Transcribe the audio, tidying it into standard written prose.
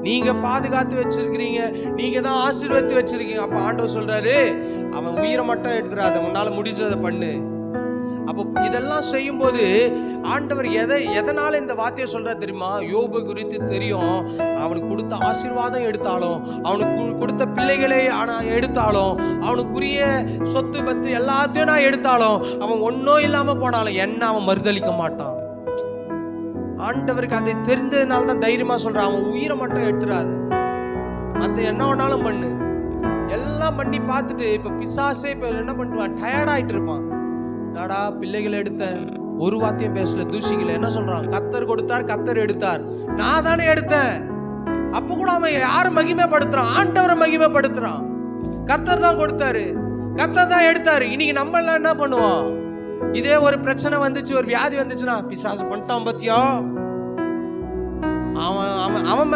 நீங்க பாதுகாத்து வச்சிருக்கிறீங்க, நீங்க தான் ஆசீர்வதித்து வச்சிருக்கீங்க. அப்ப ஆண்டவர் சொல்றாரு, அவன் உயிரை மட்டும் எடுத்துறாத, உன்னால முடிஞ்சதை பண்ணு. அப்போ இதெல்லாம் செய்யும் போது ஆண்டவர் எதனால இந்த வார்த்தையை சொல்ற தெரியுமா? யோபு குறித்து தெரியும். அவனுக்கு கொடுத்த ஆசீர்வாதம் எடுத்தாலும், அவனுக்கு கொடுத்த பிள்ளைகளை எடுத்தாலும், அவனுக்குரிய சொத்து பத்து எல்லாத்தையும் நான் எடுத்தாலும், அவன் ஒன்னும் இல்லாம போனாலும் என்ன அவன் மறுதளிக்க மாட்டான். ஆண்டவருக்கு அதை தெரிந்ததுனால தான் தைரியமா சொல்றான், அவன் உயிரை மட்டும் எடுத்துறாது, மற்ற என்ன வேணாலும் பண்ணு. எல்லாம் பண்ணி பார்த்துட்டு இப்ப பிசாசே இப்ப என்ன பண்ணுவான், டயர்ட் ஆயிட்டு இருப்பான். நாடா பிள்ளைகளை எடுத்த, ஒரு வார்த்தையும் பேசல, தூஷிக்கல. என்ன சொல்றான்? கர்த்தர் கொடுத்தார், கர்த்தர் எடுத்தார், நான் தானே எடுத்தேன். அப்ப கூட அவன் யாரை மகிமைப்படுத்துறான்? ஆண்டவரை மகிமைப்படுத்துறான். கர்த்தர் தான் கொடுத்தாரு, கர்த்தர் தான் எடுத்தாரு. இன்னைக்கு நம்ம எல்லாம் என்ன பண்ணுவோம்? இதே ஒரு பிரச்சனை வந்துச்சு, ஒரு வியாதி வந்துச்சுன்னா, பிசாசு பண்ணிட்டான் பத்தியா, அவன்